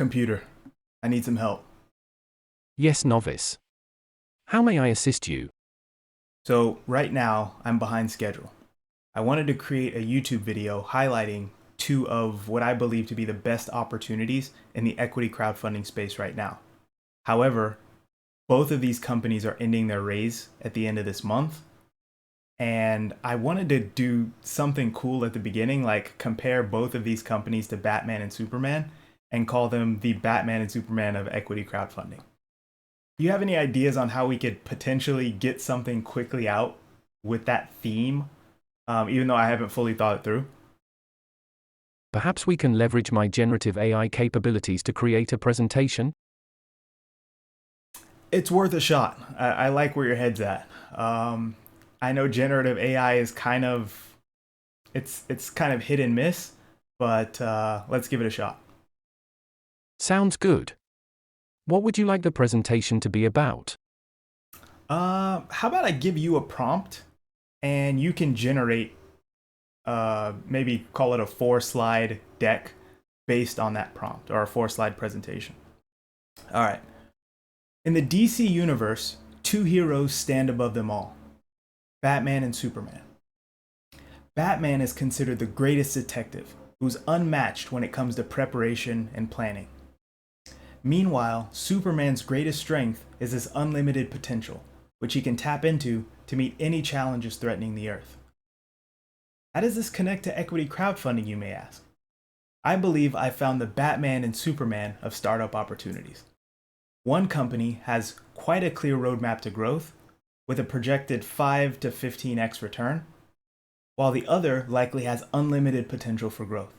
Computer, I need some help. Yes, Novice. How may I assist you? So right now, I'm behind schedule. I wanted to create a YouTube video highlighting two of what I believe to be the best opportunities in the equity crowdfunding space right now. However, both of these companies are ending their raise at the end of this month. And I wanted to do something cool at the beginning, like compare both of these companies to Batman and Superman and call them the Batman and Superman of equity crowdfunding. Do you have any ideas on how we could potentially get something quickly out with that theme, even though I haven't fully thought it through? Perhaps we can leverage my generative AI capabilities to create a presentation? It's worth a shot. I like where your head's at. I know generative AI is it's kind of hit and miss, but let's give it a shot. Sounds good. What would you like the presentation to be about? How about I give you a prompt and you can generate, maybe call it a 4-slide deck based on that prompt, or a 4-slide presentation. All right. In the DC universe, two heroes stand above them all: Batman and Superman. Batman is considered the greatest detective, who's unmatched when it comes to preparation and planning. Meanwhile, Superman's greatest strength is his unlimited potential, which he can tap into to meet any challenges threatening the Earth. How does this connect to equity crowdfunding, you may ask? I believe I found the Batman and Superman of startup opportunities. One company has quite a clear roadmap to growth, with a projected 5 to 15x return, while the other likely has unlimited potential for growth.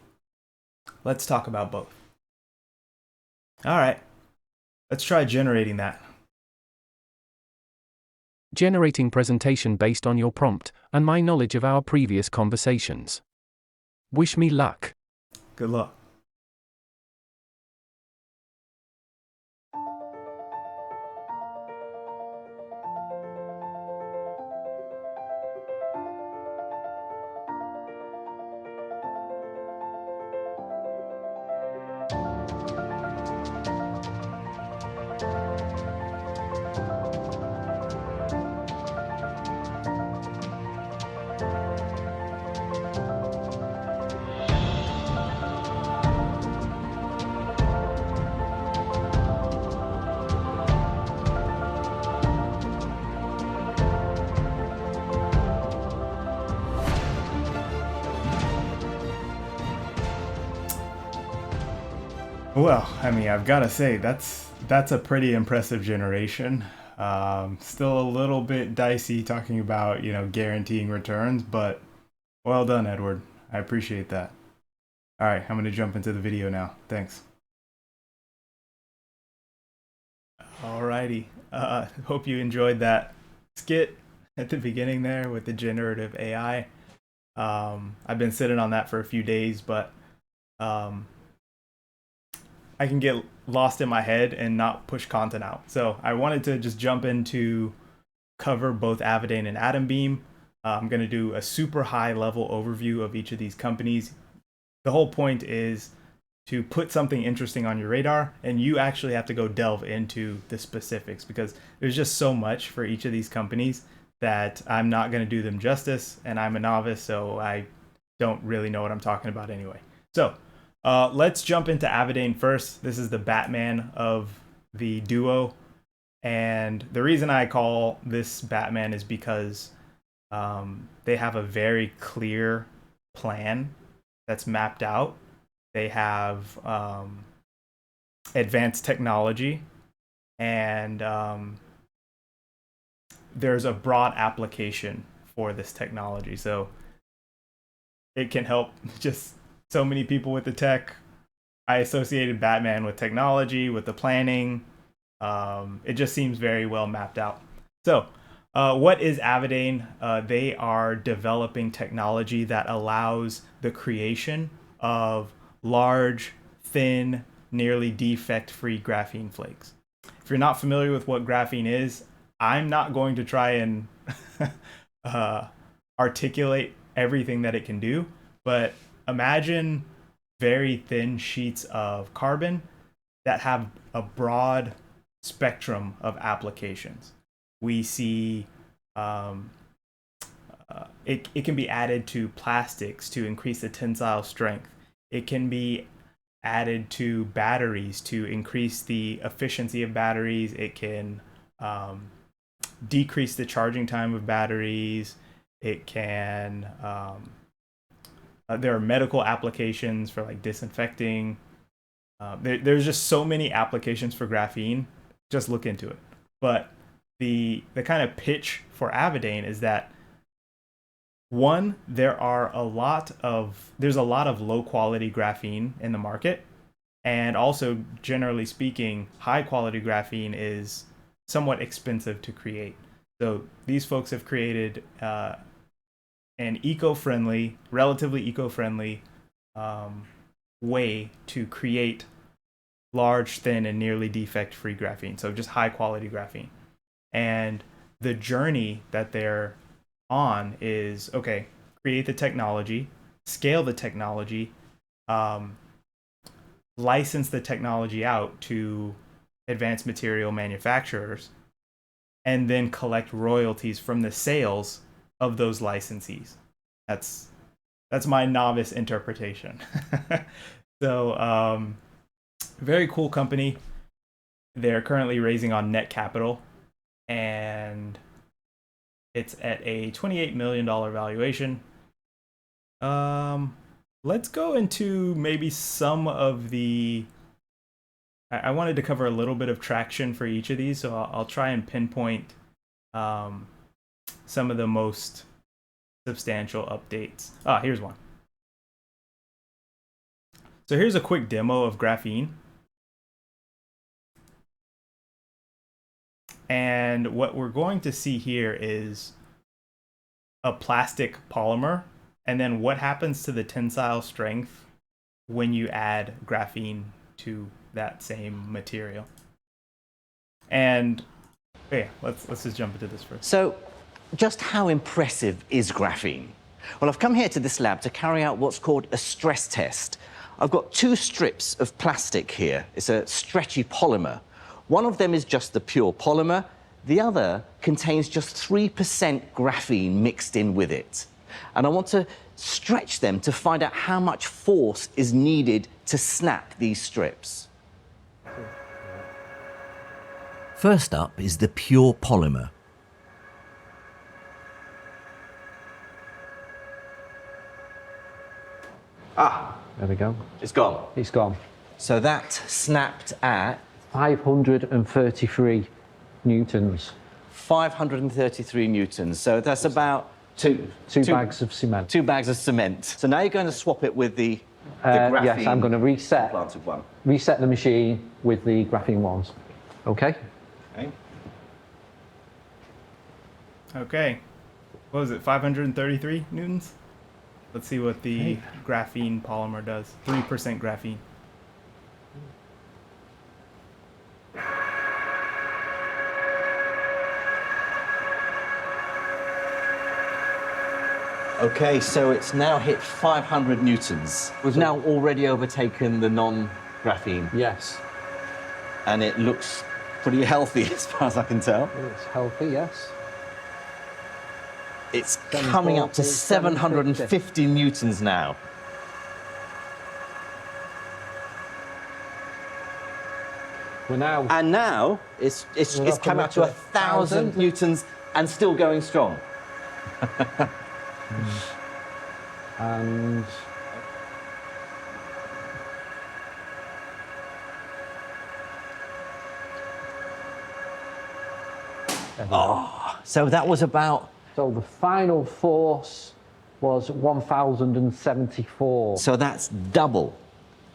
Let's talk about both. All right, let's try generating that. Generating presentation based on your prompt and my knowledge of our previous conversations. Wish me luck. Good luck. Well, I mean, I've got to say that's a pretty impressive generation. Still a little bit dicey talking about guaranteeing returns, but well done, Edward. I appreciate that. All right, I'm going to jump into the video now. Thanks. Alrighty. Hope you enjoyed that skit at the beginning there with the generative AI. I've been sitting on that for a few days, but um, I can get lost in my head and not push content out. So I wanted to just jump into cover both Avadain and Atombeam. I'm going to do a super high level overview of each of these companies. The whole point is to put something interesting on your radar, and you actually have to go delve into the specifics, because there's just so much for each of these companies that I'm not going to do them justice, and I'm a novice, so I don't really know what I'm talking about anyway. So let's jump into Avadain first. This is the Batman of the duo, and the reason I call this Batman is because they have a very clear plan that's mapped out. They have advanced technology, and there's a broad application for this technology. So it can help just so many people with the tech. I associated Batman with technology, with the planning. It just seems very well mapped out. So what is Avadain? They are developing technology that allows the creation of large, thin, nearly defect-free graphene flakes. If you're not familiar with what graphene is, I'm not going to try and articulate everything that it can do, but imagine very thin sheets of carbon that have a broad spectrum of applications. We see it can be added to plastics to increase the tensile strength. It can be added to batteries to increase the efficiency of batteries. It can decrease the charging time of batteries. It can there are medical applications for like disinfecting. There's just so many applications for graphene. Just look into it. But the kind of pitch for Avadain is that one, there's a lot of low quality graphene in the market, and also generally speaking, high quality graphene is somewhat expensive to create. So these folks have created an relatively eco-friendly way to create large, thin, and nearly defect-free graphene. So just high quality graphene. And the journey that they're on is, okay, create the technology, scale the technology, license the technology out to advanced material manufacturers, and then collect royalties from the sales of those licensees. That's my novice interpretation. So very cool company. They're currently raising on Net Capital, and it's at a $28 million valuation. Let's go into maybe some of the... I wanted to cover a little bit of traction for each of these, so I'll try and pinpoint some of the most substantial updates. Here's one. So here's a quick demo of graphene. And what we're going to see here is a plastic polymer, and then what happens to the tensile strength when you add graphene to that same material. And yeah, let's just jump into this first. So, just how impressive is graphene? Well, I've come here to this lab to carry out what's called a stress test. I've got two strips of plastic here. It's a stretchy polymer. One of them is just the pure polymer. The other contains just 3% graphene mixed in with it. And I want to stretch them to find out how much force is needed to snap these strips. First up is the pure polymer. There we go. It's gone. It's gone. So that snapped at 533 newtons. 533 newtons. So that's about Two bags of cement. 2 bags of cement. So now you're going to swap it with the graphene. Yes, I'm going to implanted one. reset the machine with the graphene ones. Okay. Okay. What was it, 533 newtons? Let's see what the graphene polymer does. 3% graphene. Okay, so it's now hit 500 newtons. We've now already overtaken the non-graphene. Yes. And it looks pretty healthy as far as I can tell. It's healthy, yes. It's coming up to 750 newtons now. We're now... And now it's come up to 1,000 newtons and still going strong. And... So that was about... So the final force was 1,074. So that's double.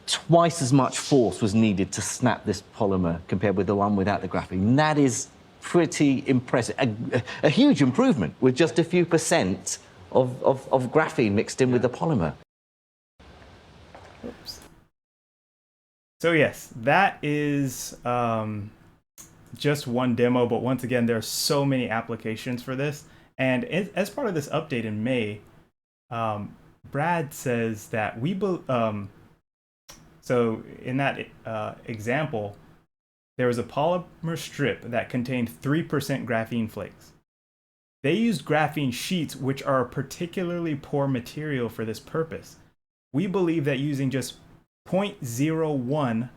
Twice as much force was needed to snap this polymer compared with the one without the graphene. That is pretty impressive. A huge improvement with just a few percent of graphene mixed in with the polymer. Oops. So yes, that is just one demo, but once again, there are so many applications for this. And as part of this update in May, Brad says that So in that example, there was a polymer strip that contained 3% graphene flakes. They used graphene sheets, which are a particularly poor material for this purpose. We believe that using just 0.01%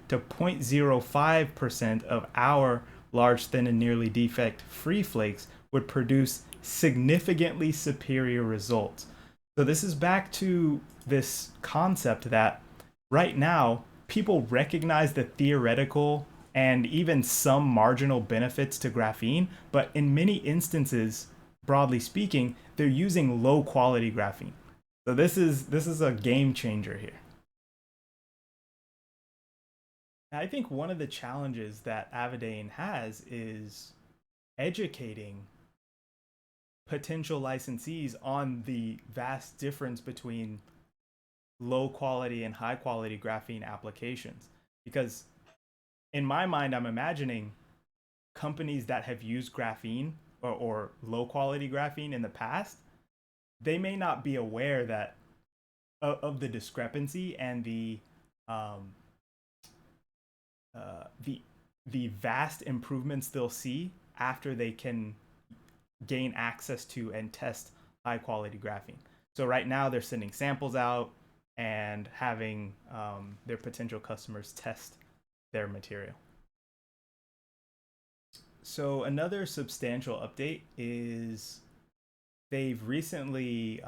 to 0.05% of our large, thin, and nearly defect-free flakes would produce significantly superior results. So this is back to this concept that right now, people recognize the theoretical and even some marginal benefits to graphene, but in many instances, broadly speaking, they're using low quality graphene. So this is a game changer here. I think one of the challenges that Avadain has is educating potential licensees on the vast difference between low quality and high quality graphene applications. Because in my mind, I'm imagining companies that have used graphene or low quality graphene in the past, they may not be aware that of the discrepancy and the vast improvements they'll see after they can gain access to and test high quality graphene. So right now they're sending samples out and having their potential customers test their material. So another substantial update is they've recently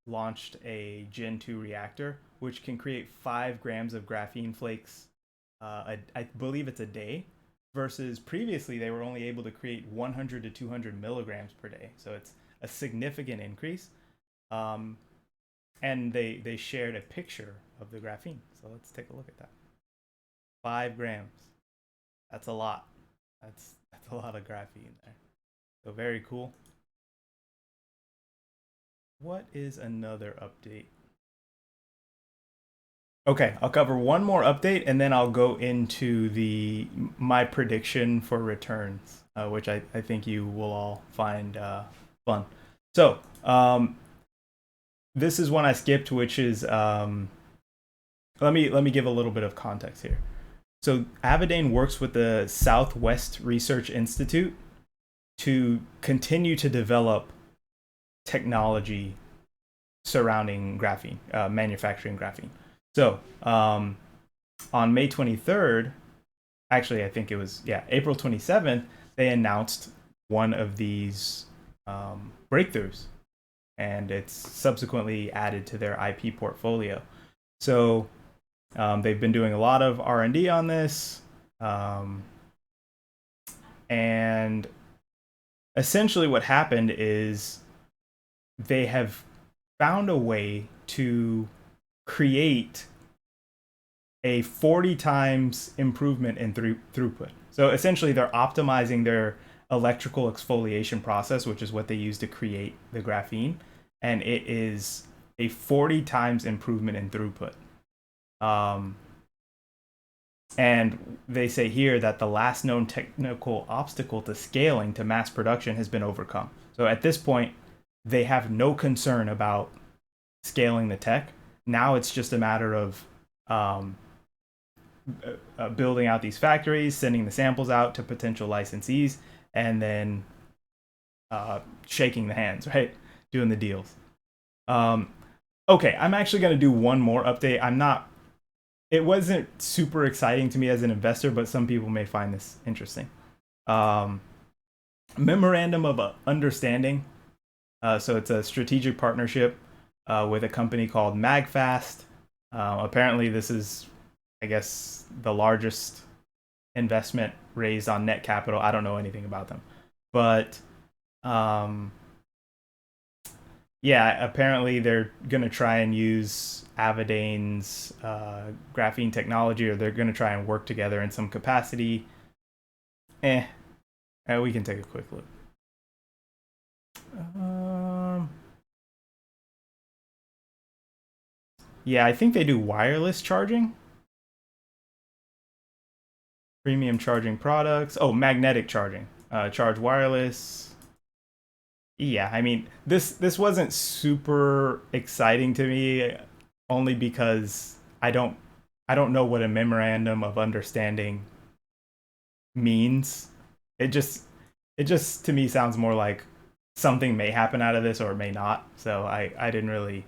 launched a Gen 2 reactor, which can create 5 grams of graphene flakes, I believe it's a day, versus previously they were only able to create 100 to 200 milligrams per day. So it's a significant increase. And they shared a picture of the graphene. So let's take a look at that. 5 grams. That's a lot. That's a lot of graphene there. So very cool. What is another update? Okay, I'll cover one more update and then I'll go into my prediction for returns, which I think you will all find fun. So this is one I skipped, which is let me give a little bit of context here. So Avadain works with the Southwest Research Institute to continue to develop technology surrounding graphene, manufacturing graphene. So on May 23rd, actually I think it was, April 27th, they announced one of these breakthroughs, and it's subsequently added to their IP portfolio. So they've been doing a lot of R&D on this, and essentially what happened is they have found a way to create a 40 times improvement in throughput. So essentially they're optimizing their electrical exfoliation process, which is what they use to create the graphene, and it is a 40 times improvement in throughput. And they say here that the last known technical obstacle to scaling to mass production has been overcome. So at this point, they have no concern about scaling the tech. Now it's just a matter of building out these factories, sending the samples out to potential licensees, and then shaking the hands, right? Doing the deals. Okay, I'm actually going to do one more update. It wasn't super exciting to me as an investor, but some people may find this interesting. Memorandum of Understanding. So it's a strategic partnership with a company called MagFast. Apparently this is, I guess, the largest investment raised on net capital. I don't know anything about them. But apparently they're going to try and use Avadain's graphene technology, or they're going to try and work together in some capacity. We can take a quick look. I think they do wireless charging. Premium charging products. Oh, magnetic charging. Charge wireless. Yeah, I mean, this wasn't super exciting to me, only because I don't I don't know what a memorandum of understanding means. It just it just to me sounds more like something may happen out of this or it may not. So I didn't really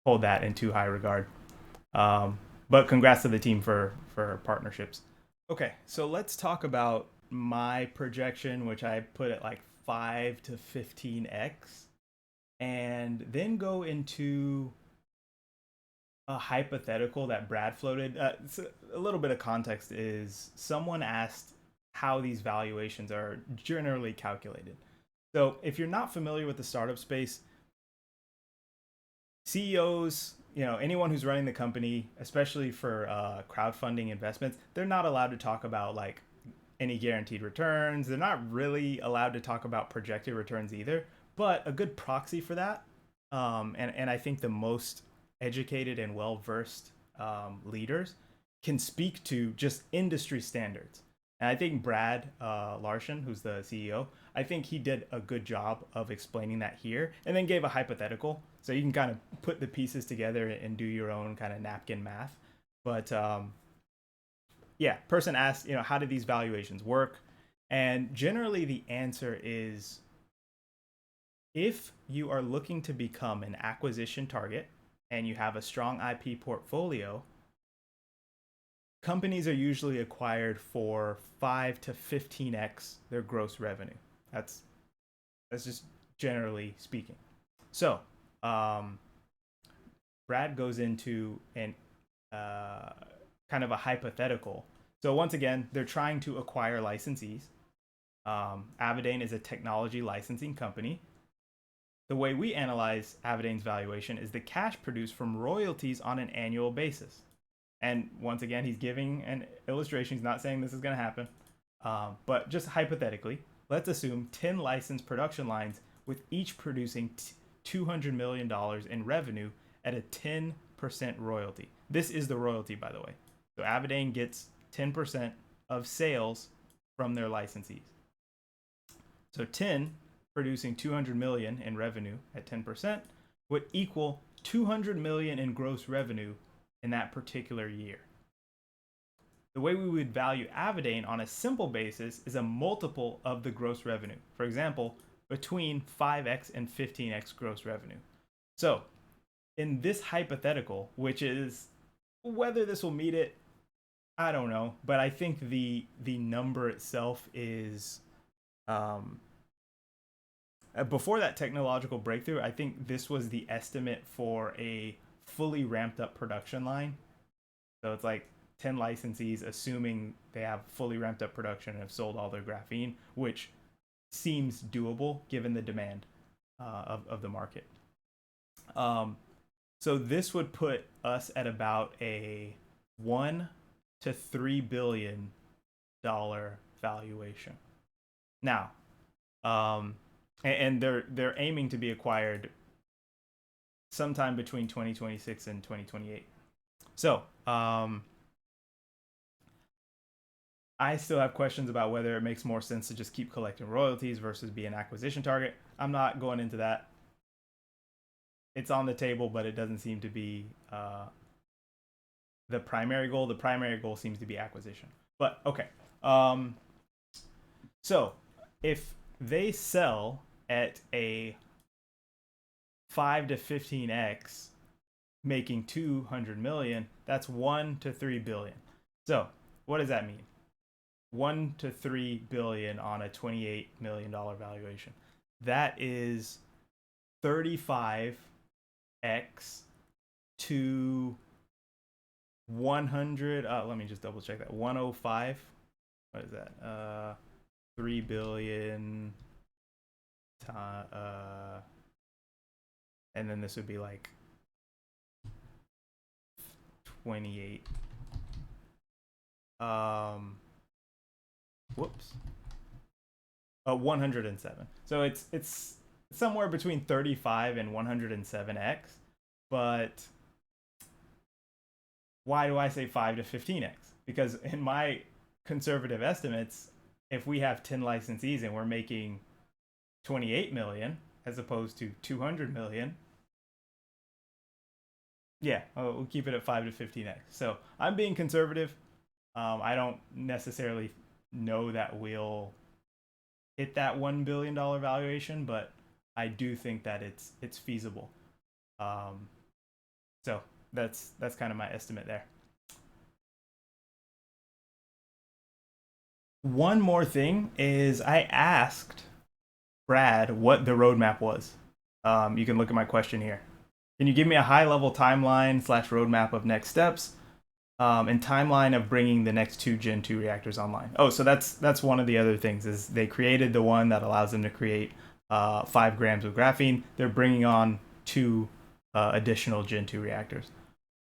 hold that in too high regard. But congrats to the team for partnerships. Okay, so let's talk about my projection, which I put at like 5 to 15x, and then go into a hypothetical that Brad floated. So a little bit of context is someone asked how these valuations are generally calculated. So if you're not familiar with the startup space, CEOs, anyone who's running the company, especially for crowdfunding investments, they're not allowed to talk about like any guaranteed returns. They're not really allowed to talk about projected returns either. But a good proxy for that, and I think the most educated and well versed leaders can speak to just industry standards. And I think Brad Larson, who's the CEO, I think he did a good job of explaining that here, and then gave a hypothetical, so you can kind of put the pieces together and do your own kind of napkin math. But yeah, person asked, how do these valuations work? And generally, the answer is if you are looking to become an acquisition target and you have a strong IP portfolio, companies are usually acquired for 5 to 15x their gross revenue. That's just generally speaking. So, Brad goes into an kind of a hypothetical. So once again, they're trying to acquire licensees. Avadain is a technology licensing company. The way we analyze Avadain's valuation is the cash produced from royalties on an annual basis. And once again, he's giving an illustration. He's not saying this is going to happen. But just hypothetically, let's assume 10 licensed production lines with each producing $200 million in revenue at a 10% royalty. This is the royalty, by the way. So Avadain gets 10% of sales from their licensees. So 10 producing 200 million in revenue at 10% would equal 200 million in gross revenue in that particular year. The way we would value Avadain on a simple basis is a multiple of the gross revenue. For example, between 5x and 15x gross revenue. So in this hypothetical, which is whether this will meet it, I don't know, but I think the number itself is before that technological breakthrough, I think this was the estimate for a fully ramped up production line. So it's like 10 licensees, assuming they have fully ramped up production and have sold all their graphene, which seems doable given the demand of the market. So this would put us at about a $1 to $3 billion valuation. Now, and they're aiming to be acquired sometime between 2026 and 2028. So I still have questions about whether it makes more sense to just keep collecting royalties versus be an acquisition target. I'm not going into that. It's on the table, but it doesn't seem to be the primary goal. The primary goal seems to be acquisition. But okay. So if they sell at a 5 to 15x, making 200 million, that's 1 to 3 billion. So what does that mean? 1 to 3 billion on a $28 million valuation. That is 35x to 100. Let me just double check that. 105. What is that? 3 billion. And then this would be like 28. Whoops. 107. So it's somewhere between 35 and 107x. But why do I say 5 to 15x? Because in my conservative estimates, if we have 10 licensees and we're making 28 million as opposed to 200 million, Yeah, we'll keep it at 5 to 15x. So I'm being conservative. I don't necessarily know that we'll hit that $1 billion valuation, but I do think that it's feasible. So that's kind of my estimate there. One more thing is I asked Brad what the roadmap was. You can look at my question here. Can you give me a high-level timeline / roadmap of next steps and timeline of bringing the next 2 Gen 2 reactors online? Oh, so that's one of the other things is they created the one that allows them to create 5 grams of graphene. They're bringing on 2 additional Gen 2 reactors.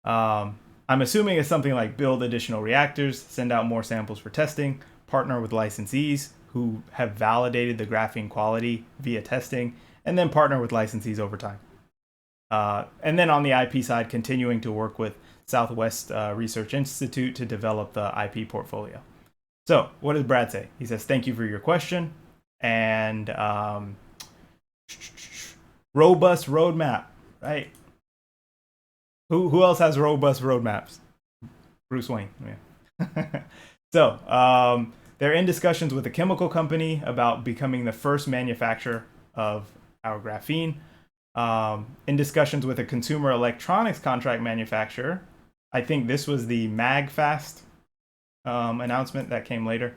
I'm assuming it's something like build additional reactors, send out more samples for testing, partner with licensees who have validated the graphene quality via testing, and then partner with licensees over time. And then on the IP side, continuing to work with Southwest Research Institute to develop the IP portfolio. So what does Brad say? He says, thank you for your question. And robust roadmap, right? Who else has robust roadmaps? Bruce Wayne. Yeah. So they're in discussions with a chemical company about becoming the first manufacturer of our graphene. In discussions with a consumer electronics contract manufacturer. I think this was the MagFast announcement that came later.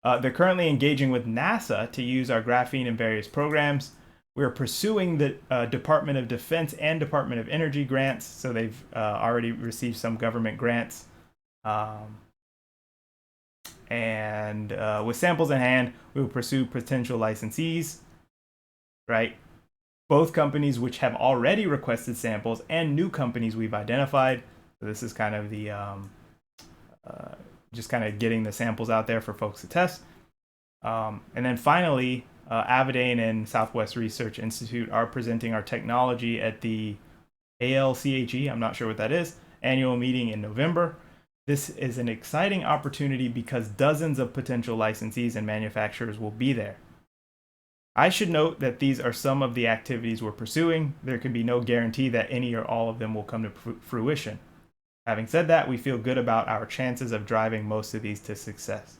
They're currently engaging with NASA to use our graphene in various programs. We're pursuing the Department of Defense and Department of Energy grants, so they've already received some government grants. And with samples in hand, we will pursue potential licensees, right? Both companies which have already requested samples and new companies we've identified. So this is kind of the just kind of getting the samples out there for folks to test. And then finally, Avadain and Southwest Research Institute are presenting our technology at the ALCHE, I'm not sure what that is, annual meeting in November. This is an exciting opportunity because dozens of potential licensees and manufacturers will be there. I should note that these are some of the activities we're pursuing. There can be no guarantee that any or all of them will come to fruition. Having said that, we feel good about our chances of driving most of these to success.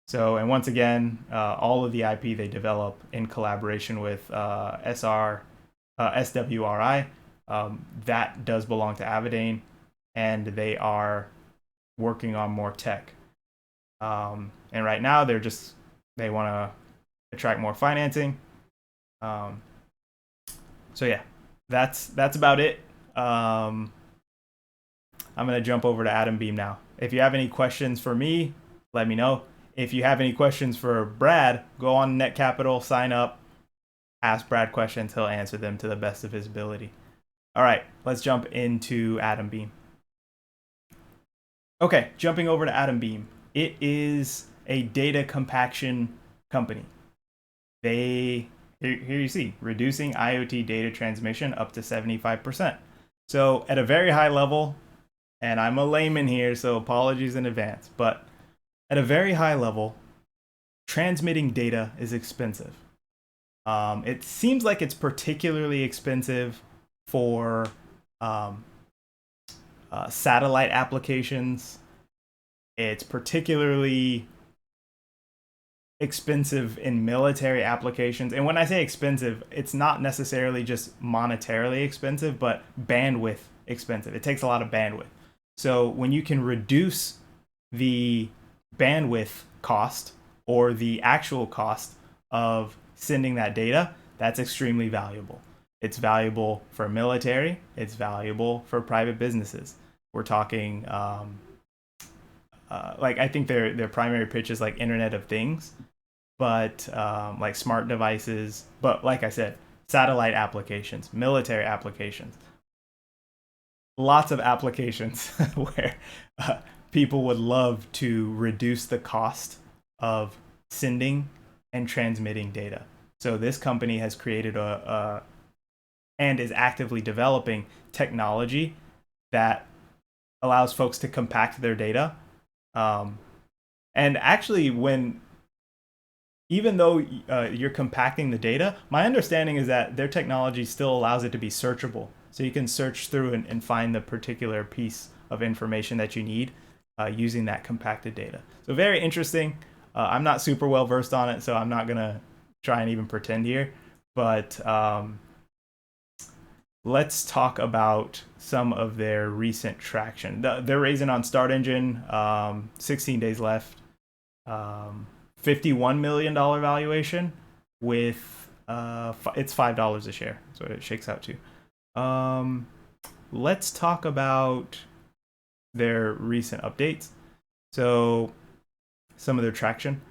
So, and once again, all of the IP they develop in collaboration with SWRI, that does belong to Avadain, and they are working on more tech. And right now, they want to attract more financing. So yeah, that's about it. I'm gonna jump over to Atombeam now. If you have any questions for me, let me know. If you have any questions for Brad, go on Net Capital, sign up, ask Brad questions. He'll answer them to the best of his ability. All right, let's jump into Atombeam. Okay, jumping over to Atombeam. It is a data compaction company. Here you see, reducing IoT data transmission up to 75%. So at a very high level, and I'm a layman here, so apologies in advance, but at a very high level, transmitting data is expensive. It seems like it's particularly expensive for satellite applications. It's particularly expensive in military applications. And when I say expensive, it's not necessarily just monetarily expensive, but bandwidth expensive. It takes a lot of bandwidth. So when you can reduce the bandwidth cost or the actual cost of sending that data, that's extremely valuable. It's valuable for military. It's valuable for private businesses. We're talking, like I think their primary pitch is like Internet of Things, but like smart devices. But like I said, satellite applications, military applications, lots of applications where people would love to reduce the cost of sending and transmitting data. So this company has created and is actively developing technology that allows folks to compact their data. And actually, even though you're compacting the data, my understanding is that their technology still allows it to be searchable. So you can search through and find the particular piece of information that you need using that compacted data. So very interesting. I'm not super well versed on it, so I'm not going to try and even pretend here. But let's talk about some of their recent traction. They're raising on Start Engine, 16 days left, $51 million valuation with it's $5 a share. That's what it shakes out to. Let's talk about their recent updates. So some of their traction.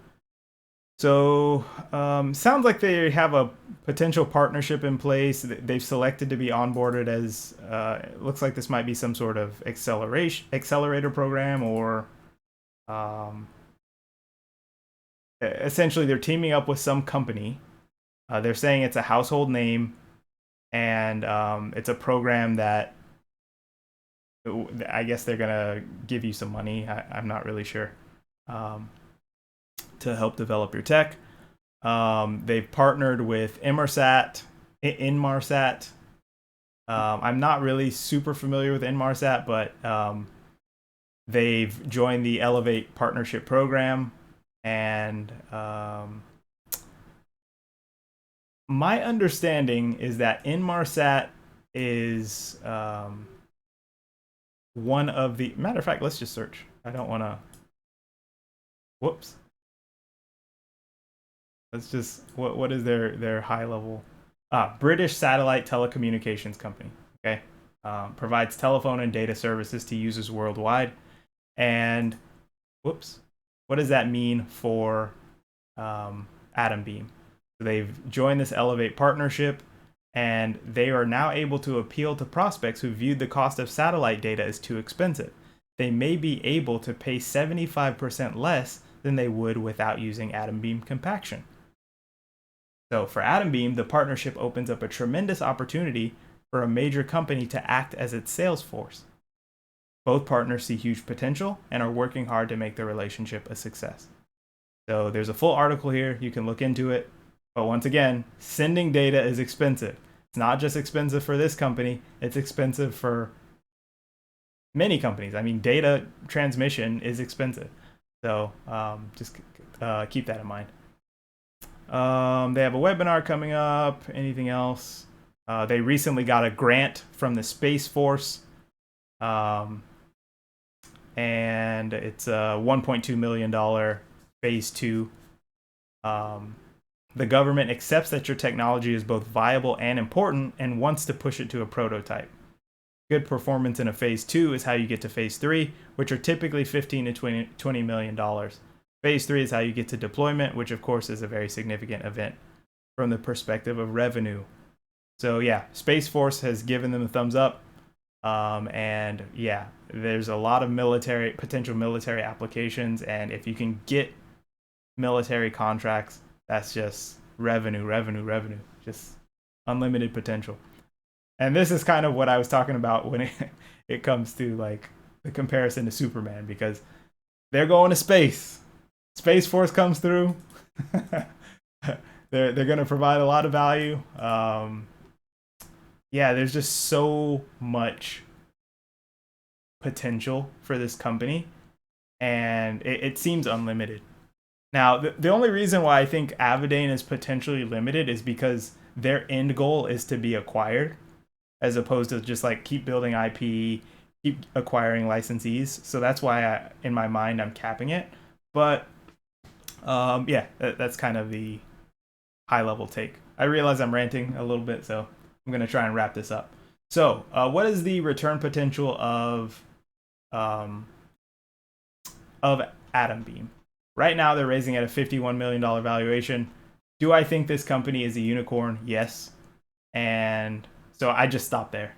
So sounds like they have a potential partnership in place. They've selected to be onboarded as it looks like this might be some sort of accelerator program, or essentially they're teaming up with some company. They're saying it's a household name, and it's a program that I guess they're gonna give you some money. I'm not really sure. To help develop your tech. They've partnered with Inmarsat. I'm not really super familiar with Inmarsat, but they've joined the Elevate Partnership Program. And my understanding is that Inmarsat is one of the... Matter of fact, let's just search. I don't want to... Whoops. Let's just, what is their high level? British satellite telecommunications company. Okay, provides telephone and data services to users worldwide. And whoops, what does that mean for Atombeam? So they've joined this Elevate partnership, and they are now able to appeal to prospects who viewed the cost of satellite data as too expensive. They may be able to pay 75% less than they would without using Atombeam compaction. So for Atombeam, the partnership opens up a tremendous opportunity for a major company to act as its sales force. Both partners see huge potential and are working hard to make the relationship a success. So there's a full article here. You can look into it. But once again, sending data is expensive. It's not just expensive for this company. It's expensive for many companies. I mean, data transmission is expensive. So just keep that in mind. They have a webinar coming up. Anything else? They recently got a grant from the Space Force, and it's a $1.2 million phase 2. The government accepts that your technology is both viable and important and wants to push it to a prototype. Good performance in a phase 2 is how you get to phase 3, which are typically $15 to $20 million. Phase 3 is how you get to deployment, which of course is a very significant event from the perspective of revenue. So yeah, Space Force has given them a thumbs up. And yeah, there's a lot of potential military applications. And if you can get military contracts, that's just revenue, just unlimited potential. And this is kind of what I was talking about when it comes to like the comparison to Superman, because they're going to space. Space Force comes through. They're going to provide a lot of value. Yeah, there's just so much potential for this company, and it seems unlimited. Now, the only reason why I think Avadain is potentially limited is because their end goal is to be acquired, as opposed to just like keep building IP, keep acquiring licensees. So that's why in my mind, I'm capping it. But yeah, that's kind of the high level take. I realize I'm ranting a little bit, so I'm going to try and wrap this up. So what is the return potential of Atombeam? Right now, they're raising at a $51 million valuation. Do I think this company is a unicorn? Yes. And so I just stopped there.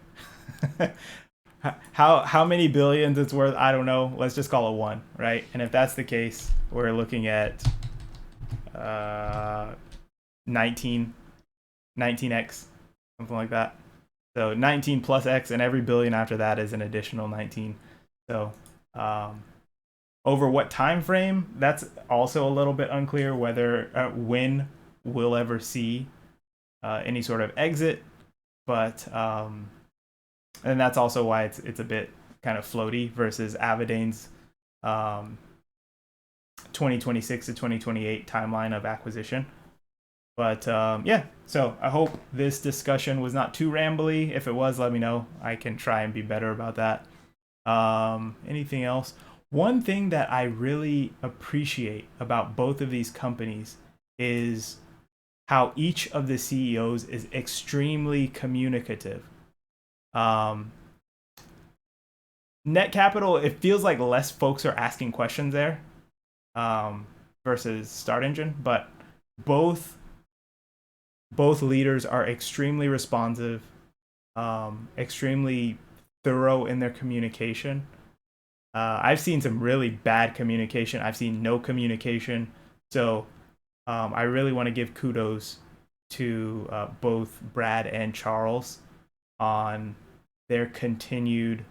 How many billions it's worth, I don't know. Let's just call it 1, right? And if that's the case, we're looking at 19x, something like that. So 19 plus x, and every billion after that is an additional 19. So over what time frame? That's also a little bit unclear whether when we'll ever see any sort of exit. But and that's also why it's a bit kind of floaty versus Avadain's 2026 to 2028 timeline of acquisition. But yeah, so I hope this discussion was not too rambly. If it was, let me know. I can try and be better about that. Anything else? One thing that I really appreciate about both of these companies is how each of the CEOs is extremely communicative. Net Capital, it feels like less folks are asking questions there versus Start Engine, but both leaders are extremely responsive, extremely thorough in their communication. I've seen some really bad communication. I've seen no communication. So I really want to give kudos to both Brad and Charles on their continued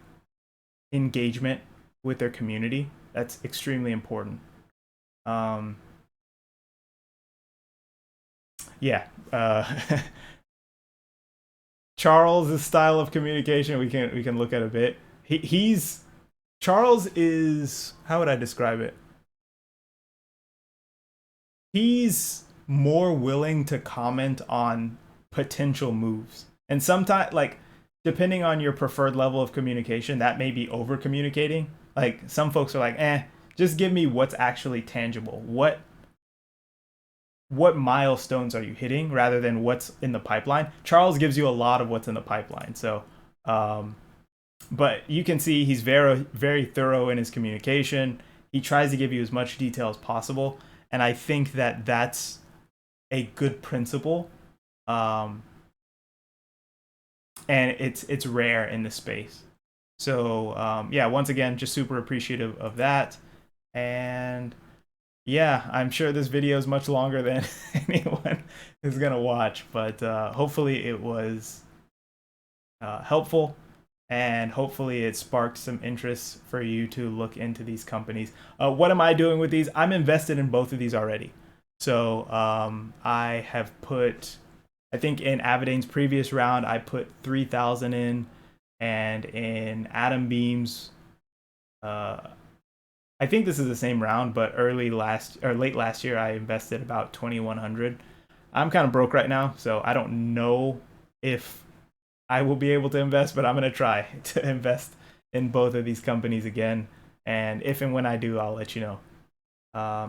engagement with their community. That's extremely important. Yeah. Charles' style of communication we can look at a bit. Charles is, how would I describe it? He's more willing to comment on potential moves. And sometimes, like, depending on your preferred level of communication, that may be over communicating. Like, some folks are like, just give me what's actually tangible. What milestones are you hitting rather than what's in the pipeline? Charles gives you a lot of what's in the pipeline. So, but you can see he's very, very thorough in his communication. He tries to give you as much detail as possible. And I think that that's a good principle. And it's rare in the space. So, yeah, once again, just super appreciative of that. And yeah, I'm sure this video is much longer than anyone is going to watch, but hopefully it was helpful, and hopefully it sparked some interest for you to look into these companies. What am I doing with these? I'm invested in both of these already. So I have put, I think in Avadain's previous round, I put 3,000 in, and in Atombeam's, I think this is the same round, but late last year, I invested about 2,100. I'm kind of broke right now, so I don't know if I will be able to invest, but I'm going to try to invest in both of these companies again. And if and when I do, I'll let you know.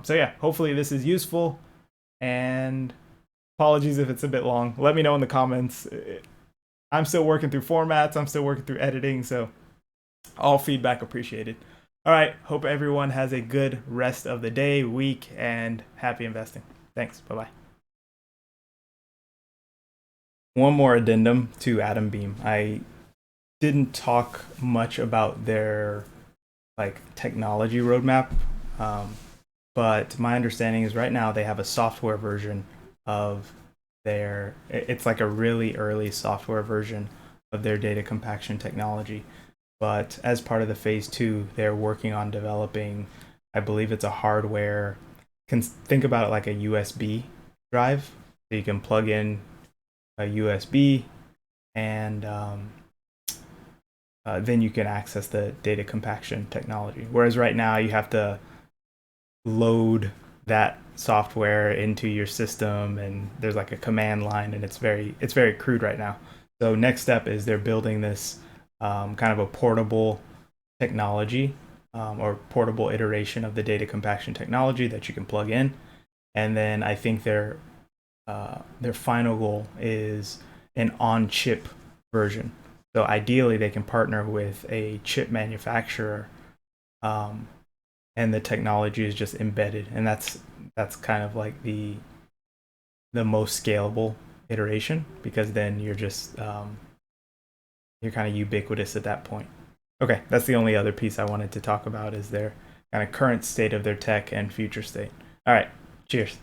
So yeah, hopefully this is useful, and apologies if it's a bit long. Let me know in the comments. I'm still working through formats. I'm still working through editing, so all feedback appreciated. All right, hope everyone has a good rest of the day, week, and happy investing. Thanks. Bye-bye. One more addendum to Atombeam. I didn't talk much about their technology roadmap, but my understanding is right now they have a software version of it's like a really early software version of their data compaction technology. But as part of the phase 2, they're working on developing, I believe it's a hardware, think about it like a USB drive. So you can plug in a USB, and then you can access the data compaction technology. Whereas right now you have to load that software into your system, and there's like a command line, and it's very crude right now. So next step is they're building this kind of a portable technology, or portable iteration of the data compaction technology that you can plug in. And then I think their final goal is an on-chip version. So ideally they can partner with a chip manufacturer, and the technology is just embedded, and that's kind of like the most scalable iteration, because then you're just you're kind of ubiquitous at that point. Okay, that's the only other piece I wanted to talk about, is their kind of current state of their tech and future state. All right, cheers.